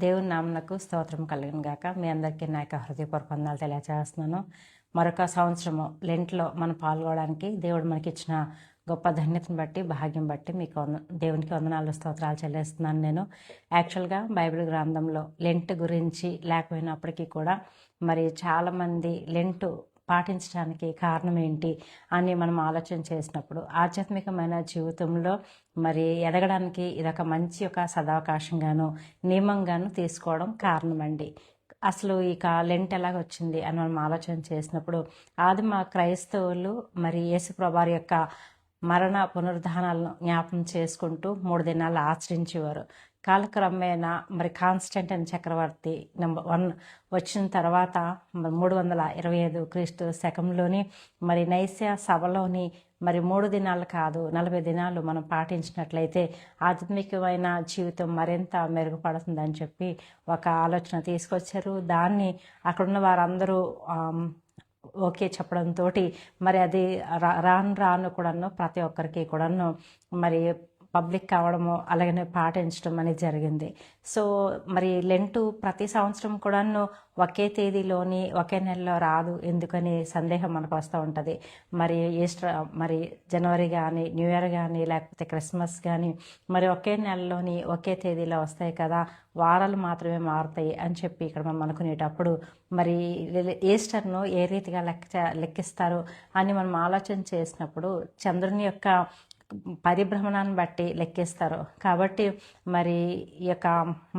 దేవుని నామమునకు స్తోత్రం కలుగును గాక. మీ అందరికీ నా యొక్క హృదయపూర్వక వందనాలు తెలియజేస్తున్నాను. మరొక సంవత్సరము లెంట్లో మనం పాల్గొనడానికి దేవుడు మనకిచ్చిన గొప్ప ధన్యతను బట్టి, భాగ్యం బట్టి మీకు దేవునికి వందనాలు, స్తోత్రాలు చెల్లిస్తున్నాను. నేను యాక్చువల్గా బైబిల్ గ్రంథంలో లెంట్ గురించి లేకపోయినప్పటికీ కూడా మరి చాలామంది లెంటు పాటించడానికి కారణం ఏంటి అని మనం ఆలోచన చేసినప్పుడు ఆధ్యాత్మికమైన జీవితంలో మరి ఎదగడానికి ఇదొక మంచి ఒక సదవకాశంగాను నియమంగాను తీసుకోవడం కారణమండి. అసలు ఇక లెంట్ ఎలాగొచ్చింది అని మనం ఆలోచన చేసినప్పుడు ఆదిమ క్రైస్తవులు మరి యేసుప్రభువారి యొక్క మరణ పునరుద్ధానాలను జ్ఞాపం చేసుకుంటూ 3 దినాలు ఆచరించేవారు. కాలక్రమేణా మరి కాన్స్టంటైన్ చక్రవర్తి నెంబర్ 1 వచ్చిన తర్వాత 325 క్రీస్తు శకంలోని మరి నైస్య సభలోని మరి 3 దినాలు కాదు 40 దినాలు మనం పాటించినట్లయితే ఆధ్యాత్మికమైన జీవితం మరింత మెరుగుపడుతుందని చెప్పి ఒక ఆలోచన తీసుకొచ్చారు. దాన్ని అక్కడున్న వారందరూ ఓకే చెప్పడంతో మరి అది రాను రాను కూడాను ప్రతి ఒక్కరికి కూడాను మరి పబ్లిక్ కావడము అలాగనే పాటించడం అనేది జరిగింది. సో మరి లెంటు ప్రతి సంవత్సరం కూడాను ఒకే తేదీలోని ఒకే నెలలో రాదు, ఎందుకని సందేహం మనకు వస్తూ ఉంటుంది. మరి ఈస్టర్ మరి జనవరి కానీ న్యూ ఇయర్ కానీ లేకపోతే క్రిస్మస్ కానీ మరి ఒకే నెలలోని ఒకే తేదీలో వస్తాయి కదా, వారాలు మాత్రమే మారుతాయి అని చెప్పి ఇక్కడ మనం అనుకునేటప్పుడు మరి ఈస్టర్ను ఏ రీతిగా లెక్కిస్తారు అని మనం ఆలోచన చేసినప్పుడు చంద్రుని యొక్క పరిభ్రమణాన్ని బట్టి లెక్కిస్తారు. కాబట్టి మరి ఈ యొక్క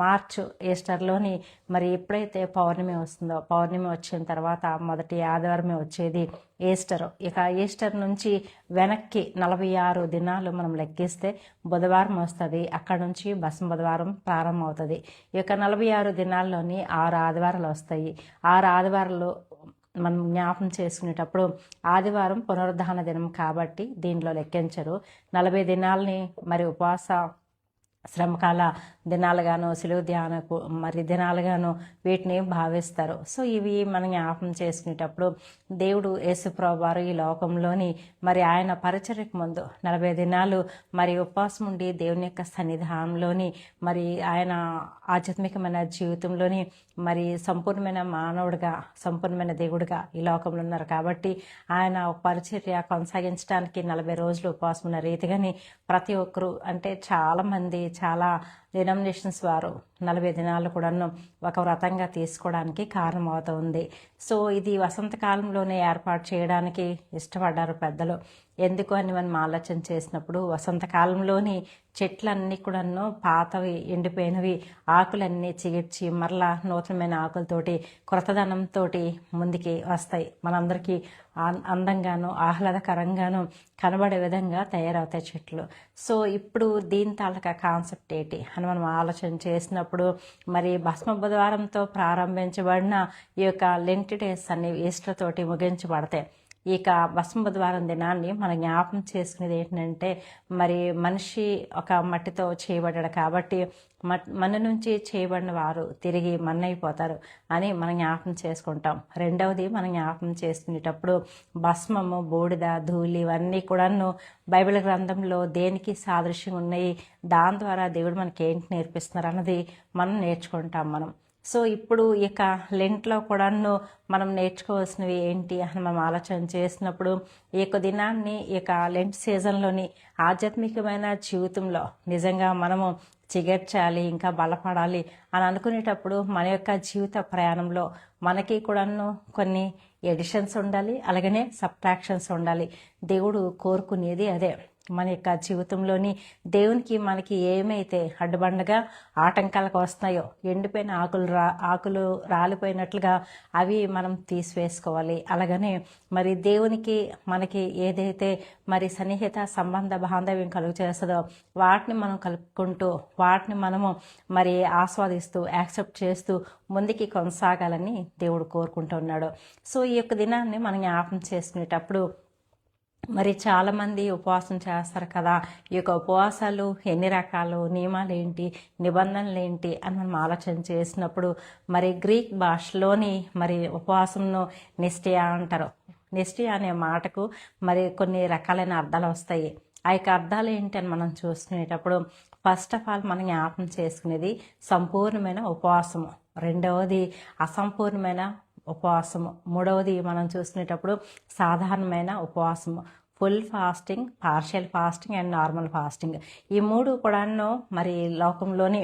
మార్చ్ ఈస్టర్లోని మరి ఎప్పుడైతే పౌర్ణమి వస్తుందో పౌర్ణమి వచ్చిన తర్వాత మొదటి ఆదివారమే వచ్చేది ఈస్టర్. ఇక ఈస్టర్ నుంచి వెనక్కి 46 దినాలు మనం లెక్కిస్తే బుధవారం వస్తుంది. అక్కడ నుంచి భస్మ బుధవారం ప్రారంభం అవుతుంది. ఈ యొక్క 46 దినాల్లోని 6 ఆదివారాలు వస్తాయి. 6 ఆదివారాలు మనం జ్ఞాపం చేసుకునేటప్పుడు ఆదివారం పునరుద్ధాన దినం కాబట్టి దీనిలో లెక్కించరు. 40 దినాలని మరి ఉపవాస శ్రమకాల దినాలుగాను సిలువ ధ్యానకు మరి దినాలుగాను వీటిని భావిస్తారు. సో ఇవి మనం జ్ఞాపం చేసుకునేటప్పుడు దేవుడు యేసుప్రభువారు ఈ లోకంలోని మరి ఆయన పరిచర్యకు ముందు 40 దినాలు మరి ఉపవాసం ఉండి దేవుని యొక్క సన్నిధానంలోని మరి ఆయన ఆధ్యాత్మికమైన జీవితంలోని మరి సంపూర్ణమైన మానవుడిగా సంపూర్ణమైన దేవుడిగా ఈ లోకంలో ఉన్నారు. కాబట్టి ఆయన పరిచర్య కొనసాగించడానికి 40 రోజులు ఉపవాసం ఉన్న రీతిగాని ప్రతి ఒక్కరు అంటే చాలామంది చాలా డినామినేషన్స్ వారు 40 దినాలు కూడాను ఒక వ్రతంగా తీసుకోవడానికి కారణమవుతుంది. సో ఇది వసంతకాలంలోనే ఏర్పాటు చేయడానికి ఇష్టపడ్డారు పెద్దలు. ఎందుకు అని మనం ఆలోచన చేసినప్పుడు వసంతకాలంలోని చెట్లన్నీ కూడాను పాతవి ఎండిపోయినవి ఆకులన్నీ చిగిర్చి మరలా నూతనమైన ఆకులతోటి కృతదనంతో ముందుకి వస్తాయి. మనందరికీ అందంగాను ఆహ్లాదకరంగాను కనబడే విధంగా తయారవుతాయి చెట్లు. సో ఇప్పుడు దీని తాలూకా కాన్సెప్ట్ ఏంటి అని మనం ఆలోచన చేసినప్పుడు మరి భస్మ బుధవారంతో ప్రారంభించబడిన ఈ యొక్క లెంట్ డేస్ అన్ని ఈస్టర్ తోటి ముగించబడతాయి. ఇక భస్మ బుధవారం దినాన్ని మనం జ్ఞాపం చేసుకునేది ఏంటంటే మరి మనిషి ఒక మట్టితో చేయబడ్డాడు కాబట్టి మన నుంచి చేయబడిన వారు తిరిగి మన్నైపోతారు అని మనం జ్ఞాపం చేసుకుంటాం. రెండవది మనం జ్ఞాపం చేసుకునేటప్పుడు భస్మము బూడిద ధూళి ఇవన్నీ కూడాను బైబిల్ గ్రంథంలో దేనికి సాదృశ్యంగా ఉన్నాయి, దాని ద్వారా దేవుడు మనకి ఏంటి నేర్పిస్తున్నారు అన్నది మనం నేర్చుకుంటాం మనం. సో ఇప్పుడు ఇక లెంట్లో కూడాను మనం నేర్చుకోవాల్సినవి ఏంటి అని మనం ఆలోచన చేసినప్పుడు ఈ యొక్క దినాన్ని ఈ యొక్క లెంట్ సీజన్లోని ఆధ్యాత్మికమైన జీవితంలో నిజంగా మనము చిగర్చాలి, ఇంకా బలపడాలి అని అనుకునేటప్పుడు మన యొక్క జీవిత ప్రయాణంలో మనకి కూడాను కొన్ని ఎడిషన్స్ ఉండాలి, అలాగనే సబ్ట్రాక్షన్స్ ఉండాలి. దేవుడు కోరుకునేది అదే. మన యొక్క జీవితంలోని దేవునికి మనకి ఏమైతే అడ్డుబండగా ఆటంకాలకు వస్తున్నాయో ఎండిపోయిన ఆకులు రాలిపోయినట్లుగా అవి మనం తీసివేసుకోవాలి. అలాగనే మరి దేవునికి మనకి ఏదైతే మరి సన్నిహిత సంబంధ బాంధవ్యం కలుగు చేస్తుందో వాటిని మనం కలుపుకుంటూ వాటిని మనము మరి ఆస్వాదిస్తూ యాక్సెప్ట్ చేస్తూ ముందుకి కొనసాగాలని దేవుడు కోరుకుంటున్నాడు. సో ఈ యొక్క దినాన్ని మనం జ్ఞాపం చేసుకునేటప్పుడు మరి చాలామంది ఉపవాసం చేస్తారు కదా, ఈ యొక్క ఉపవాసాలు ఎన్ని రకాలు, నియమాలు ఏంటి, నిబంధనలు ఏంటి అని మనం ఆలోచన చేసినప్పుడు మరి గ్రీక్ భాషలోని మరి ఉపవాసంను నిష్ఠయ అంటారు. నిష్ఠయ అనే మాటకు మరి కొన్ని రకాలైన అర్థాలు వస్తాయి. ఆ యొక్క అర్థాలు ఏంటి అని మనం చూసుకునేటప్పుడు ఫస్ట్ ఆఫ్ ఆల్ మనం జ్ఞాపకం చేసుకునేది సంపూర్ణమైన ఉపవాసము, రెండవది అసంపూర్ణమైన ఉపవాసము, మూడవది మనం చూసుకునేటప్పుడు సాధారణమైన ఉపవాసము, full fasting, partial fasting and normal fasting. ఈ మూడు కూడాను మరి లోకంలోని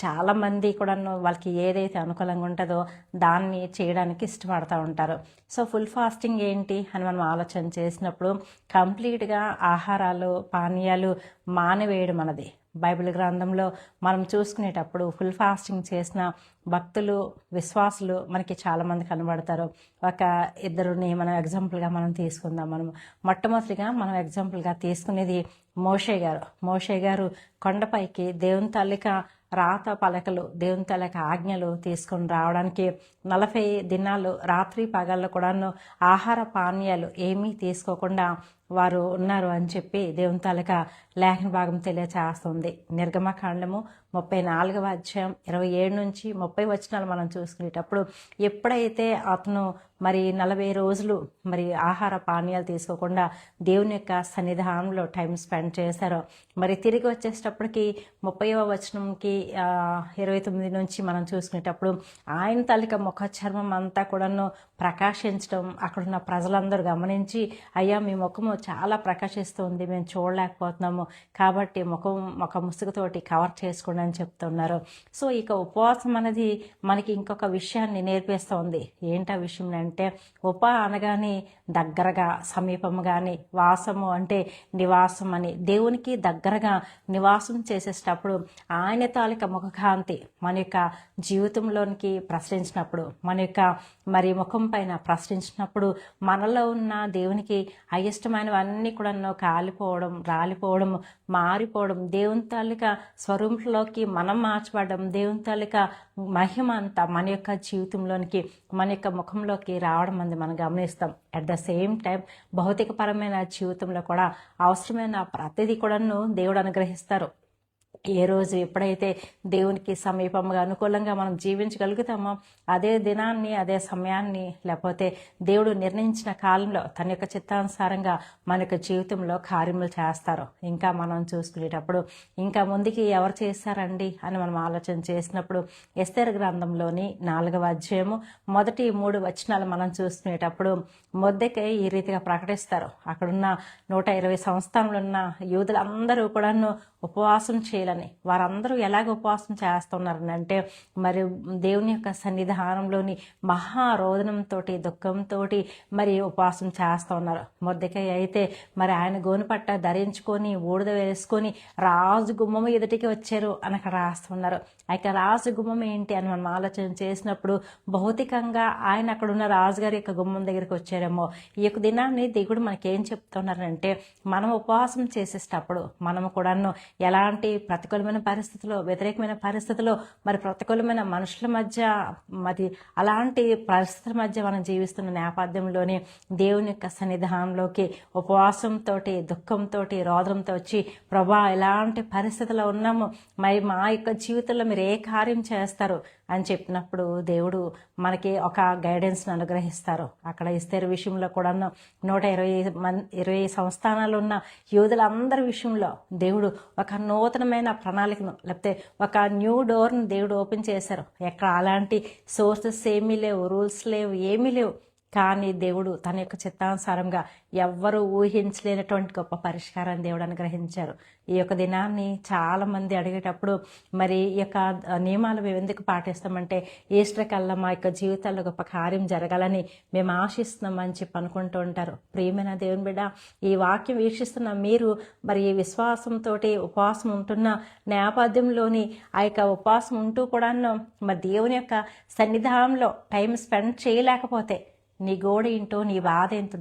చాలామంది కూడాను వాళ్ళకి ఏదైతే అనుకూలంగా ఉంటుందో దాన్ని చేయడానికి ఇష్టపడుతూ ఉంటారు. సో ఫుల్ ఫాస్టింగ్ ఏంటి అని మనం ఆలోచన చేసినప్పుడు కంప్లీట్గా ఆహారాలు పానీయాలు మానివేయడం అన్నది బైబిల్ గ్రంథంలో మనం చూసుకునేటప్పుడు ఫుల్ ఫాస్టింగ్ చేసిన భక్తులు విశ్వాసులు మనకి చాలామంది కనబడతారు. ఒక ఇద్దరుని మనం ఎగ్జాంపుల్గా మనం తీసుకుందాం. మొట్టమొదటిగా మనం ఎగ్జాంపుల్గా తీసుకునేది మోషే గారు కొండపైకి దేవుని తాలూక రాత పలకలు, దేవుని తాలూక ఆజ్ఞలు తీసుకొని రావడానికి 40 దినాలు రాత్రి పగళ్ళు కూడాను ఆహార పానీయాలు ఏమీ తీసుకోకుండా వారు ఉన్నారు అని చెప్పి దేవుని తాలూక లేఖన భాగం తెలియచేస్తుంది. నిర్గమకాండము 34వ అధ్యాయం 27 నుంచి 30 వచనాలు మనం చూసుకునేటప్పుడు ఎప్పుడైతే అతను మరి 40 రోజులు మరి ఆహార పానీయాలు తీసుకోకుండా దేవుని యొక్క సన్నిధానంలో టైం స్పెండ్ చేశారో, మరి తిరిగి వచ్చేటప్పటికి 30వ వచనంకి 29 నుంచి మనం చూసుకునేటప్పుడు ఆయన తాలూకా ముఖ చర్మం అంతా కూడాను ప్రకాశించడం అక్కడున్న ప్రజలందరూ గమనించి, అయ్యా మీ ముఖము చాలా ప్రకాశిస్తుంది, మేము చూడలేకపోతున్నాము, కాబట్టి ముఖ ముసుగుతోటి కవర్ చేసుకోండి అని చెప్తున్నారు. సో ఇక ఉపవాసం అనేది మనకి ఇంకొక విషయాన్ని నేర్పిస్తుంది. ఏంటా విషయం అంటే అనగానే దగ్గరగా సమీపముగాని, వాసము అంటే నివాసం అని, దేవునికి దగ్గరగా నివాసం చేసేటప్పుడు ఆయన తాలూకా ముఖకాంతి మన యొక్క జీవితంలోనికి ప్రసరించినప్పుడు, మన యొక్క మరి ముఖం పైన ప్రసరించినప్పుడు మనలో ఉన్న దేవునికి అయిష్టమైనవన్నీ కూడా కాలిపోవడం, రాలిపోవడం, మారిపోవడం, దేవుని తాలూకా స్వరూపంలోకి మనం మార్చబడడం, దేవుని తాలూకా మహిమ అంతా మన యొక్క జీవితంలోనికి మన యొక్క ముఖంలోకి రావడం అనేది మనం గమనిస్తాం. అట్ ద సేమ్ టైం భౌతికపరమైన జీవితంలో కూడా అవసరమైన ప్రతిదీ కూడాను దేవుడు అనుగ్రహిస్తారు. ఏ రోజు ఎప్పుడైతే దేవునికి సమీపంగా అనుకూలంగా మనం జీవించగలుగుతామో అదే దినాన్ని, అదే సమయాన్ని, లేకపోతే దేవుడు నిర్ణయించిన కాలంలో తన యొక్క చిత్తానుసారంగా మన యొక్క జీవితంలో కార్యములు చేస్తారు. ఇంకా మనం చూసుకునేటప్పుడు ఇంకా ముందుకి ఎవరు చేస్తారండి అని మనం ఆలోచన చేసినప్పుడు ఎస్తేరు గ్రంథంలోని 4వ అధ్యాయము మొదటి 3 వచనాలు మనం చూసుకునేటప్పుడు మొర్దెకై ఈ రీతిగా ప్రకటిస్తారు. అక్కడున్న 120 సంస్థానంలో ఉన్న యూదులందరూ కూడాను ఉపవాసం చేయాలని, వారందరూ ఎలాగ ఉపవాసం చేస్తున్నారని అంటే మరి దేవుని యొక్క సన్నిధానంలోని మహారోదనంతో దుఃఖంతో మరి ఉపవాసం చేస్తూ ఉన్నారు. మొర్దెకై అయితే మరి ఆయన గోనుపట్ట ధరించుకొని బూడిద వేసుకొని రాజు గుమ్మం ఎదుటికి వచ్చారు అని అక్కడ రాస్తున్నారు. అయితే రాజు గుమ్మం ఏంటి అని మనం ఆలోచన చేసినప్పుడు భౌతికంగా ఆయన అక్కడ ఉన్న రాజుగారి యొక్క గుమ్మం దగ్గరికి వచ్చారేమో. ఈ యొక్క దినాన్ని దేవుడు మనకేం చెప్తున్నారంటే మనం ఉపవాసం చేసేటప్పుడు మనము కూడాను ఎలాంటి ప్రతికూలమైన పరిస్థితుల్లో, వ్యతిరేకమైన పరిస్థితుల్లో, మరి ప్రతికూలమైన మనుషుల మధ్య, మరి అలాంటి పరిస్థితుల మధ్య మనం జీవిస్తున్న నేపథ్యంలోనే దేవుని యొక్క సన్నిధానంలోకి ఉపవాసంతో, దుఃఖంతో, రోదనంతో వచ్చి ప్రభా ఎలాంటి పరిస్థితుల్లో ఉన్నాము, మరి మా యొక్క జీవితంలో మీరు ఏ కార్యం చేస్తారు అని చెప్పినప్పుడు దేవుడు మనకి ఒక గైడెన్స్ని అనుగ్రహిస్తారు. అక్కడ ఎస్తేరు విషయంలో కూడా 120 సంస్థానాలు ఉన్న యూదులందరి విషయంలో దేవుడు ఒక నూతనమైన ప్రణాళికను, లేకపోతే ఒక న్యూ డోర్ని దేవుడు ఓపెన్ చేశారు. ఎక్కడ అలాంటి సోర్సెస్ ఏమీ లేవు, రూల్స్ లేవు, ఏమీ లేవు. కానీ దేవుడు తన యొక్క చిత్తానుసారంగా ఎవ్వరూ ఊహించలేనటువంటి గొప్ప పరిష్కారాన్ని దేవుడు అనుగ్రహించారు. ఈ యొక్క దినాన్ని చాలామంది అడిగేటప్పుడు మరి ఈ యొక్క నియమాలు మేము ఎందుకు పాటిస్తామంటే ఈస్టర్ కల్లా మా యొక్క జీవితాల్లో గొప్ప కార్యం జరగాలని మేము ఆశిస్తున్నామని చెప్పి అనుకుంటూ ఉంటారు. ప్రియమైన దేవుని బిడ్డ, ఈ వాక్యం వీక్షిస్తున్న మీరు మరి ఈ విశ్వాసంతో ఉపవాసం ఉంటున్న నేపథ్యంలోని ఆ యొక్క ఉపవాసం ఉంటూ కూడా మరి దేవుని యొక్క సన్నిధానంలో టైం స్పెండ్ చేయలేకపోతే, నీ గోడ ఏంటో, నీ బాధ ఏంటో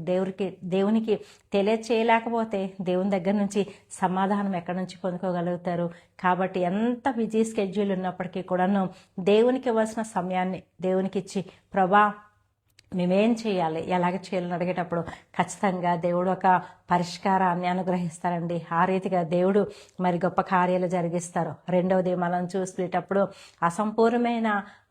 దేవునికి తెలియచేయలేకపోతే దేవుని దగ్గర నుంచి సమాధానం ఎక్కడి నుంచి పొందుకోగలుగుతారు? కాబట్టి ఎంత బిజీ స్కెడ్యూల్ ఉన్నప్పటికీ కూడాను దేవునికి ఇవ్వాల్సిన సమయాన్ని దేవునికి ఇచ్చి ప్రభా మేమేం చేయాలి, ఎలాగ చేయాలని అడిగేటప్పుడు ఖచ్చితంగా దేవుడు ఒక పరిష్కారాన్ని అనుగ్రహిస్తారండి. ఆ రీతిగా దేవుడు మరి గొప్ప కార్యాలు జరిగిస్తారు. రెండవది మనం చూసుకునేటప్పుడు అసంపూర్ణమైన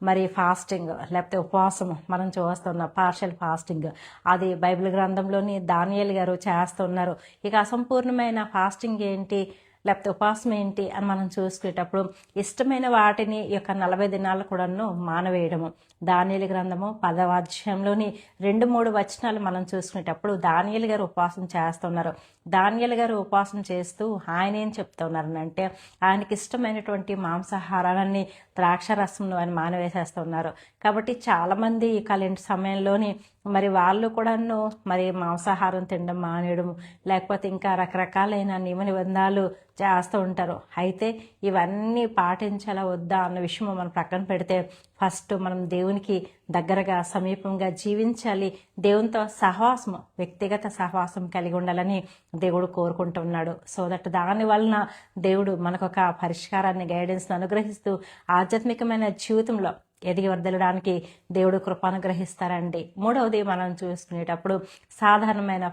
మరి ఫాస్టింగ్, లేకపోతే ఉపవాసము మనం చూస్తున్నాం, పార్షియల్ ఫాస్టింగ్. అది బైబిల్ గ్రంథంలోని దానియేలు గారు చేస్తున్నారు. ఇక అసంపూర్ణమైన ఫాస్టింగ్ ఏంటి లేకపోతే ఉపవాసం ఏంటి అని మనం చూసుకునేటప్పుడు ఇష్టమైన వాటిని ఈ యొక్క 40 దినాలు కూడాను మానవేయడము. దానియేలు గ్రంథము 10వ అధ్యాయంలోని 2-3 వచనాలు మనం చూసుకునేటప్పుడు దానియేలు గారు ఉపవాసం చేస్తున్నారు. దానియేలు గారు ఉపవాసం చేస్తూ ఆయన ఏం చెప్తున్నారనంటే ఆయనకి ఇష్టమైనటువంటి మాంసాహారాలన్నీ ద్రాక్ష రసంను ఆయన మానవేసేస్తున్నారు. కాబట్టి చాలామంది ఈ కలెంట్ సమయంలోని మరి వాళ్ళు కూడాను మరి మాంసాహారం తినడం మానేయడం, లేకపోతే ఇంకా రకరకాలైన నియమ నిబంధనలు చేస్తూ ఉంటారు. అయితే ఇవన్నీ పాటించాలా వద్దా అన్న విషయం మనం ప్రక్కన పెడితే ఫస్ట్ మనం దేవునికి దగ్గరగా సమీపంగా జీవించాలి. దేవునితో సహవాసం, వ్యక్తిగత సహవాసం కలిగి ఉండాలని దేవుడు కోరుకుంటున్నాడు. సో దట్ దాని వలన దేవుడు మనకొక పరిష్కారాన్ని, గైడెన్స్ని అనుగ్రహిస్తూ ఆధ్యాత్మికమైన జీవితంలో ఎదిగి వర్దలడానికి దేవుడు కృప అనుగ్రహిస్తారండి. మూడవది మనం చూసుకునేటప్పుడు సాధారణమైన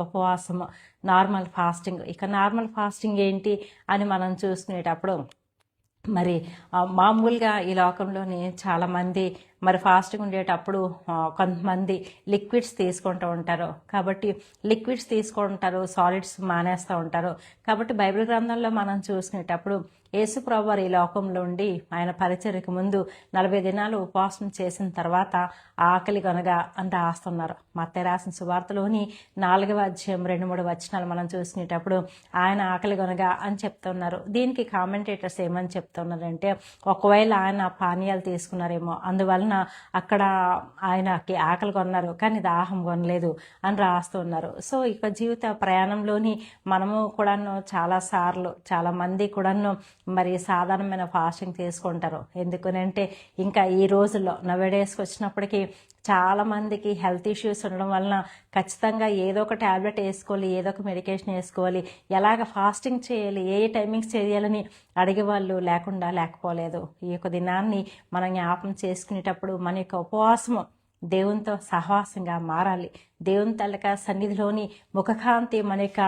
ఉపవాసము, నార్మల్ ఫాస్టింగ్. ఇక నార్మల్ ఫాస్టింగ్ ఏంటి అని మనం చూసుకునేటప్పుడు మరి మామూలుగా ఈ లోకంలోని చాలామంది మరి ఫాస్టింగ్ ఉండేటప్పుడు కొంతమంది లిక్విడ్స్ తీసుకుంటూ ఉంటారు. కాబట్టి లిక్విడ్స్ తీసుకుంటారు, సాలిడ్స్ మానేస్తూ ఉంటారు. కాబట్టి బైబిల్ గ్రంథంలో మనం చూసుకునేటప్పుడు యేసు ప్రభువారు ఈ లోకంలో ఉండి ఆయన పరిచర్యకు ముందు 40 దినాలు ఉపవాసం చేసిన తర్వాత ఆకలి గొనగా అని రాస్తున్నారు. మత్తయి రాసిన సువార్తలోని 4వ అధ్యాయం 2-3 వచనాలు మనం చూసుకునేటప్పుడు ఆయన ఆకలి గొనగా అని చెప్తున్నారు. దీనికి కామెంటేటర్స్ ఏమని చెప్తున్నారంటే ఒకవేళ ఆయన పానీయాలు తీసుకున్నారేమో, అందువలన అక్కడ ఆయనకి ఆకలి కొన్నారు కానీ దాహం కొనలేదు అని రాస్తున్నారు. సో ఇక జీవిత ప్రయాణంలోని మనము కూడాను చాలా మంది కూడాను మరి సాధారణమైన ఫాస్టింగ్ తీసుకుంటారు. ఎందుకనంటే ఇంకా ఈ రోజుల్లో నవేడేస్కి వచ్చినప్పటికీ చాలామందికి హెల్త్ ఇష్యూస్ ఉండడం వలన ఖచ్చితంగా ఏదో ఒక ట్యాబ్లెట్ వేసుకోవాలి, ఏదో ఒక మెడికేషన్ వేసుకోవాలి, ఎలాగ ఫాస్టింగ్ చేయాలి, ఏ టైమింగ్స్ చేయాలని అడిగేవాళ్ళు లేకపోలేదు. ఈ యొక్క దినాన్ని మనం జ్ఞాపకం చేసుకునేటప్పుడు మన యొక్క ఉపవాసము దేవునితో సహవాసంగా మారాలి. దేవుని తలక సన్నిధిలోని ముఖకాంతి మన యొక్క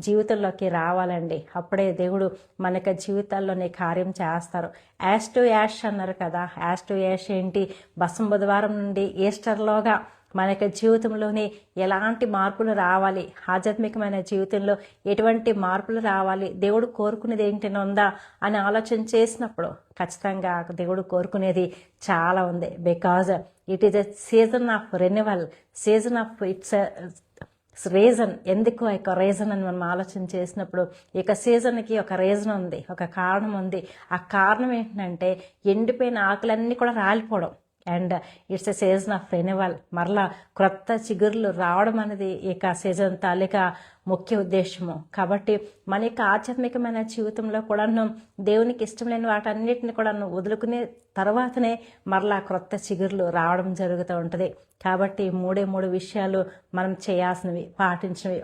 జీవితంలోకి రావాలండి. అప్పుడే దేవుడు మన యొక్క జీవితాల్లోనే కార్యం చేస్తారు. యాష్ టు యాష్ అన్నారు కదా, యాష్ టు యాష్ ఏంటి? బసం బుధవారం నుండి ఈస్టర్లోగా మన యొక్క జీవితంలోని ఎలాంటి మార్పులు రావాలి, ఆధ్యాత్మికమైన జీవితంలో ఎటువంటి మార్పులు రావాలి, దేవుడు కోరుకునేది ఏంటినుందా అని ఆలోచన చేసినప్పుడు ఖచ్చితంగా దేవుడు కోరుకునేది చాలా ఉంది. Because it is a season of renewal, season of reason. ఎందుకు ఆ యొక్క రీజన్ అని మనం ఆలోచన చేసినప్పుడు ఈ యొక్క సీజన్కి ఒక రీజన్ ఉంది, ఒక కారణం ఉంది. ఆ కారణం ఏంటంటే ఎండిపోయిన ఆకులన్నీ కూడా రాలిపోవడం. And it's a season of renewal. మరలా క్రొత్త చిగుర్లు రావడం అనేది ఈ యొక్క సీజన్ తాలూకా ముఖ్య ఉద్దేశము. కాబట్టి మన యొక్క ఆధ్యాత్మికమైన జీవితంలో కూడాను దేవునికి ఇష్టం లేని వాటన్నిటిని కూడా వదులుకునే తర్వాతనే మరలా క్రొత్త చిగుర్లు రావడం జరుగుతూ ఉంటుంది. కాబట్టి 3 విషయాలు మనం చేయాల్సినవి, పాటించినవి.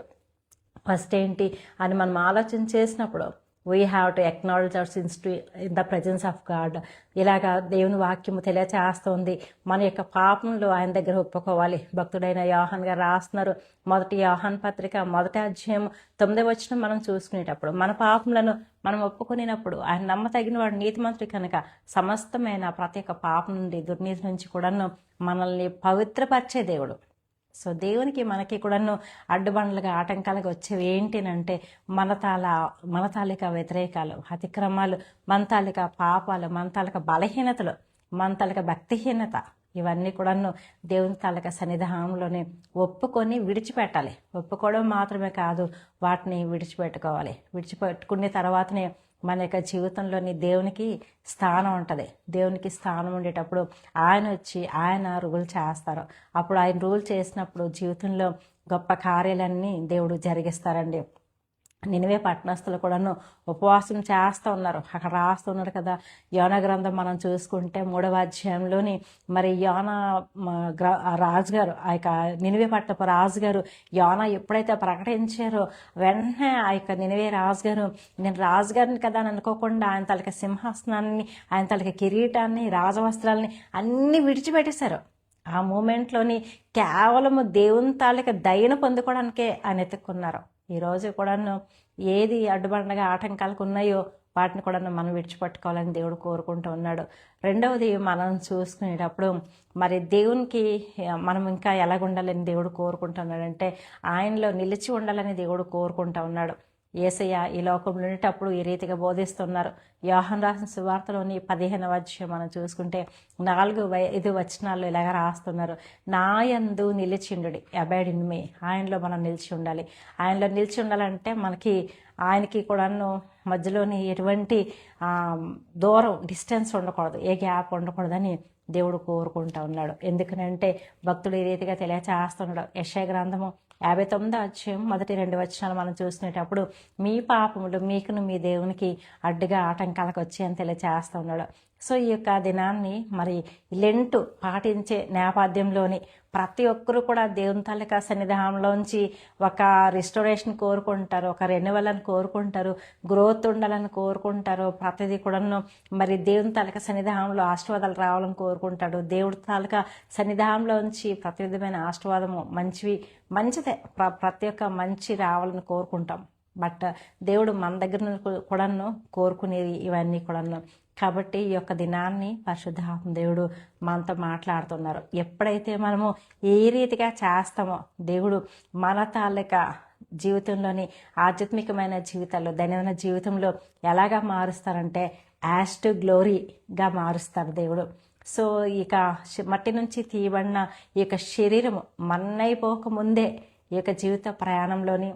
ఫస్ట్ ఏంటి అని మనం ఆలోచన చేసినప్పుడు we have to acknowledge our sins in the presence of God. ఇలాగా దేవుని వాక్యము తెలియచేస్తుంది. మన యొక్క పాపంలో ఆయన దగ్గర ఒప్పుకోవాలి. భక్తుడైన యోహాన్ గారు రాస్తున్నారు, 1 యోహాన్ పత్రిక 1వ అధ్యాయం 9వ వచనం మనం చూసుకునేటప్పుడు మన పాపములను మనం ఒప్పుకునేటప్పుడు ఆయన నమ్మతగిన వాడు, నీతిమంతుడు కనుక సమస్తమైన ప్రతి ఒక్క పాపం నుండి, దుర్నీతి నుంచి కూడాను మనల్ని పవిత్రపరిచే దేవుడు. సో దేవునికి మనకి కూడాను అడ్డుబండలుగా, ఆటంకాలుగా వచ్చేవి ఏంటినంటే మన తాలూకా వ్యతిరేకాలు, అతిక్రమాలు, మన తాలూకా పాపాలు, మన తాలూకా బలహీనతలు, మన తాలూకా భక్తిహీనత. ఇవన్నీ కూడాను దేవుని తాలూకా సన్నిధానంలోనే ఒప్పుకొని విడిచిపెట్టాలి. ఒప్పుకోవడం మాత్రమే కాదు, వాటిని విడిచిపెట్టుకోవాలి. విడిచిపెట్టుకునే తర్వాతనే మన యొక్క జీవితంలోని దేవునికి స్థానం ఉంటుంది. దేవునికి స్థానం ఉండేటప్పుడు ఆయన రూల్ చేస్తారు. అప్పుడు ఆయన రూల్ చేసినప్పుడు జీవితంలో గొప్ప కార్యాలన్నీ దేవుడు జరిగిస్తారండి. నినివే పట్టణస్థులు కూడాను ఉపవాసం చేస్తూ ఉన్నారు. అక్కడ రాస్తున్నారు కదా, యోనా గ్రంథం మనం చూసుకుంటే 3వ అధ్యాయంలోని మరి యోనా రాజుగారు, ఆ యొక్క నినివే పట్టణపు రాజుగారు యోనా ఎప్పుడైతే ప్రకటించారో వెంటనే ఆ యొక్క నినివే రాజుగారు, నేను రాజుగారిని కదా అని అనుకోకుండా ఆయన తలకి సింహాసనాన్ని, ఆయన తలకి కిరీటాన్ని, రాజవస్త్రాలని అన్నీ విడిచిపెట్టేశారు. ఆ మూమెంట్లోని కేవలము దేవుని తాలూకా దయను పొందుకోవడానికే ఆయన ఎత్తుక్కున్నారు. ఈరోజు కూడాను ఏది అడ్డుబండగా ఆటంకాలకు ఉన్నాయో వాటిని కూడా మనం విడిచిపెట్టుకోవాలని దేవుడు కోరుకుంటూ ఉన్నాడు. రెండవది మనం చూసుకునేటప్పుడు మరి దేవునికి మనం ఇంకా ఎలాగ ఉండాలని దేవుడు కోరుకుంటున్నాడంటే ఆయనలో నిలిచి ఉండాలని దేవుడు కోరుకుంటూ ఉన్నాడు. యేసయ్య ఈ లోకంలో ఉండేటప్పుడు ఈ రీతిగా బోధిస్తున్నారు. యోహాను రాసిన సువార్తలోని 15వ అధ్యాయం మనం చూసుకుంటే 4-5 వచనాల్లో ఇలాగ రాస్తున్నారు. నా యందు నిలిచిండుడి, అబైడ్ ఇన్ మీ. ఆయనలో మనం నిలిచి ఉండాలి. ఆయనలో నిలిచి ఉండాలంటే మనకి ఆయనకి కూడాను మధ్యలోని ఎటువంటి దూరం డిస్టెన్స్ ఉండకూడదు, ఏ గ్యాప్ ఉండకూడదని దేవుడు కోరుకుంటా ఉన్నాడు. ఎందుకనంటే భక్తుడు ఈ రీతిగా తెలియచేస్తున్నాడు. యెషయా గ్రంథము 59వ అధ్యాయం 1-2 వచనాలు మనం చూసినప్పుడు మీ పాపములు మీకును మీ దేవునికి అడ్డుగా ఆటంకాలకు వచ్చి అని తెలియచేస్తూ ఉన్నాడు. సో ఈ యొక్క దినాన్ని మరి లెంటు పాటించే నేపథ్యంలోని ప్రతి ఒక్కరూ కూడా దేవుని తాలూకా సన్నిధానంలోంచి ఒక రిస్టోరేషన్ కోరుకుంటారు, ఒక రెన్యువల్ అని కోరుకుంటారు, గ్రోత్ ఉండాలని కోరుకుంటారు. ప్రతిదీ కూడాను మరి దేవుని తాలూకా సన్నిధానంలో ఆశీర్వాదాలు రావాలని కోరుకుంటాడు. దేవుడి తాలూకా సన్నిధానంలోంచి ప్రతి విధమైన ఆశీర్వాదము మంచిదే, ప్రతి ఒక్క మంచి రావాలని కోరుకుంటాం. బట్ దేవుడు మన దగ్గర కూడాను కోరుకునేది ఇవన్నీ కూడాను. కాబట్టి ఈ యొక్క దినాన్ని పరిశుద్ధాత్మ దేవుడు మనతో మాట్లాడుతున్నారు. ఎప్పుడైతే మనము ఏ రీతిగా చేస్తామో దేవుడు మన తాలూకా జీవితంలోని ఆధ్యాత్మికమైన జీవితాల్లో, దైనందిన జీవితంలో ఎలాగా మారుస్తారంటే యాష్ టు గ్లోరీగా మారుస్తారు దేవుడు. సో ఇక మట్టి నుంచి తీయబడిన ఈ యొక్క శరీరము మన్నైపోకముందే ఈ యొక్క జీవిత ప్రయాణంలోని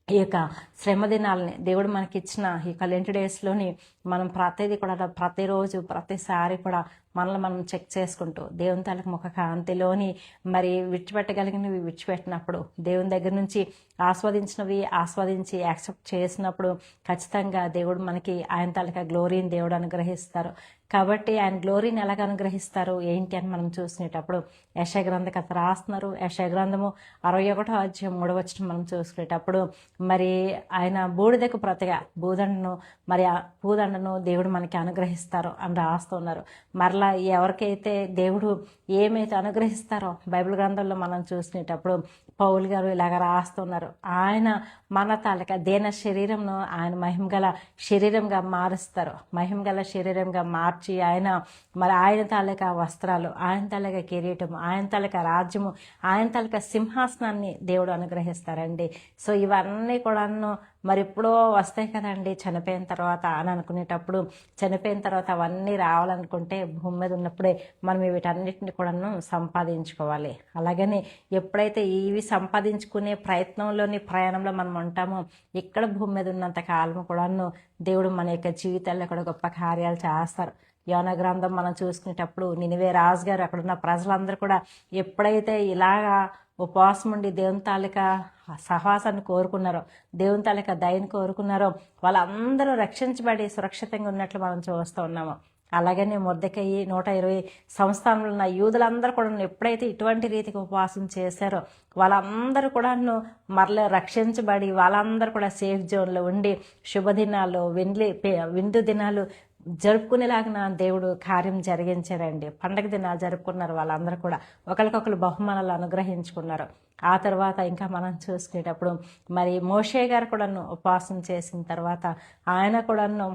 ఈ యొక్క శ్రమ దినాలని దేవుడు మనకిచ్చిన ఈ యొక్క లెంట్ డేస్లోని మనం ప్రతిదీ కూడా ప్రతిరోజు ప్రతిసారి కూడా మనల్ని మనం చెక్ చేసుకుంటూ దేవుని తాలూకు ముఖ కాంతిలోని మరి విడిచిపెట్టగలిగినవి విడిచిపెట్టినప్పుడు, దేవుని దగ్గర నుంచి ఆస్వాదించినవి ఆస్వాదించి యాక్సెప్ట్ చేసినప్పుడు ఖచ్చితంగా దేవుడు మనకి ఆయన తాలూకా గ్లోరీని దేవుడు అనుగ్రహిస్తారు. కాబట్టి ఆయన గ్లోరీని ఎలాగ అనుగ్రహిస్తారు ఏంటి అని మనం చూసినప్పుడు యెషయా గ్రంథకర్త రాస్తున్నారు. యెషయా గ్రంథము 61వ అధ్యాయం 3వ వచనం మనం చూసుకునేటప్పుడు మరి ఆయన బూడిదకు ప్రతిగా భూదండను దేవుడు మనకి అనుగ్రహిస్తారు అని రాస్తున్నారు. మరలా ఎవరికైతే దేవుడు ఏమైతే అనుగ్రహిస్తారో బైబిల్ గ్రంథంలో మనం చూసినప్పుడు పౌలు గారు ఇలాగ రాస్తున్నారు. ఆయన మన తాలూకా దేన శరీరంను ఆయన మహిమగల శరీరంగా మారుస్తారు. మహిమగల శరీరంగా మార్చి ఆయన తాలూకా వస్త్రాలు, ఆయన తాలూకా కిరీటము, ఆయన తాలూకా రాజ్యము, ఆయన తాలూకా సింహాసనాన్ని దేవుడు అనుగ్రహిస్తారండి. సో ఇవన్నీ కూడాను మరి ఎప్పుడో వస్తాయి కదండి చనిపోయిన తర్వాత అని అనుకునేటప్పుడు, చనిపోయిన తర్వాత అవన్నీ రావాలనుకుంటే భూమి మీద ఉన్నప్పుడే మనం వీటన్నిటిని కూడాను సంపాదించుకోవాలి. అలాగని ఎప్పుడైతే ఇవి సంపాదించుకునే ప్రయాణంలో మనం ఉంటామో ఇక్కడ భూమి మీద ఉన్నంత కాలం కూడాను దేవుడు మన యొక్క జీవితాల్లో కూడా గొప్ప కార్యాలు చేస్తారు. యోనా గ్రంథం మనం చూసుకునేటప్పుడు నినివే రాజు గారు అక్కడున్న ప్రజలందరూ కూడా ఎప్పుడైతే ఇలాగా ఉపవాసం ఉండి దేవుని తాలూకా సహవాసాన్ని కోరుకున్నారో, దేవుని తాలూకా దయని కోరుకున్నారో వాళ్ళందరూ రక్షించబడి సురక్షితంగా ఉన్నట్లు మనం చూస్తూ ఉన్నాము. అలాగనే మొర్దెకయి 120 సంస్థానంలో ఉన్న యూదులందరూ కూడా ఎప్పుడైతే ఇటువంటి రీతికి ఉపవాసం చేశారో వాళ్ళందరూ కూడాను మరలా రక్షించబడి వాళ్ళందరూ కూడా సేఫ్ జోన్లో ఉండి శుభదినాలు విందు దినాలు జరుపుకునేలాగిన దేవుడు కార్యం జరిగించారండి. పండగ దినాలు జరుపుకున్నారు. వాళ్ళందరూ కూడా ఒకరికొకరు బహుమానాలు అనుగ్రహించుకున్నారు. ఆ తర్వాత ఇంకా మనం చూసుకునేటప్పుడు మరి మోషే గారు కూడాను ఉపవాసం చేసిన తర్వాత ఆయన కూడాను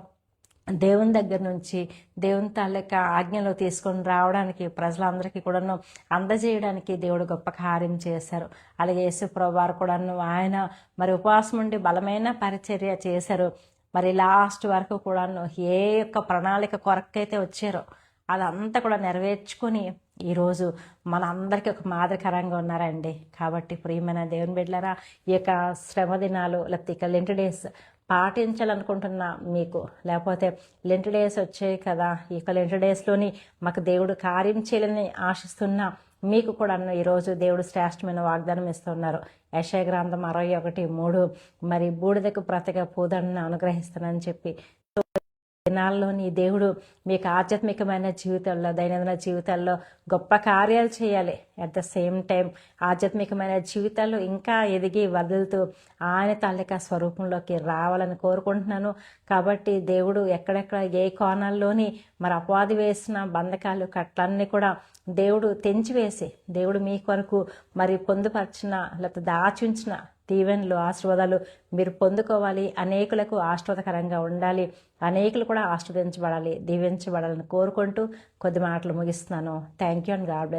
దేవుని దగ్గర నుంచి దేవుని తాలూకా ఆజ్ఞలో తీసుకొని రావడానికి ప్రజలందరికీ కూడాను అందజేయడానికి దేవుడు గొప్ప కార్యం చేశారు. అలాగే యేసుప్రభువు వారు కూడాను ఆయన మరి ఉపవాసం ఉండి బలమైన పరిచర్య చేశారు. మరి లాస్ట్ వరకు కూడాను ఏ యొక్క ప్రణాళిక కొరకైతే వచ్చారో అదంతా కూడా నెరవేర్చుకొని ఈరోజు మన అందరికీ ఒక మాదిరికరంగా ఉన్నారండి. కాబట్టి ప్రియమైన దేవుని బిడ్డలారా, ఈ యొక్క శ్రమ దినాలు లేకపోతే ఇక లెంట్ డేస్ పాటించాలనుకుంటున్నా మీకు, లేకపోతే లెంట్ డేస్ వచ్చాయి కదా, ఈ యొక్క లెంట్ డేస్లోని మాకు దేవుడు కార్యం చేయాలని ఆశిస్తున్నా మీకు కూడా ఈరోజు దేవుడు శ్రేష్టమైన వాగ్దానం ఇస్తున్నారు. యెషయా గ్రంథం 61:3 మరి బూడిదకు ప్రతిగా పూదండను అనుగ్రహిస్తానని చెప్పి దినాల్లోని దేవుడు మీకు ఆధ్యాత్మికమైన జీవితాల్లో, దైనందిన జీవితాల్లో గొప్ప కార్యాలు చేయాలి. అట్ ద సేమ్ టైం ఆధ్యాత్మికమైన జీవితాల్లో ఇంకా ఎదిగి వదులుతూ ఆయన తాలూకా స్వరూపంలోకి రావాలని కోరుకుంటున్నాను. కాబట్టి దేవుడు ఎక్కడెక్కడ ఏ కోణాల్లోని మరి అపవాది వేసిన బంధకాలు కట్లన్నీ కూడా దేవుడు తెంచివేసి దేవుడు మీ కొరకు మరి పొందుపరిచిన లేకపోతే దాచుంచిన దీవెనలు ఆశీర్వాదాలు మీరు పొందుకోవాలి. అనేకులకు ఆశీర్వాదకరంగా ఉండాలి. అనేకులు కూడా ఆశీర్వదించబడాలి, దీవించబడాలని కోరుకుంటూ కొద్ది మాటలు ముగిస్తున్నాను. Thank you and God bless.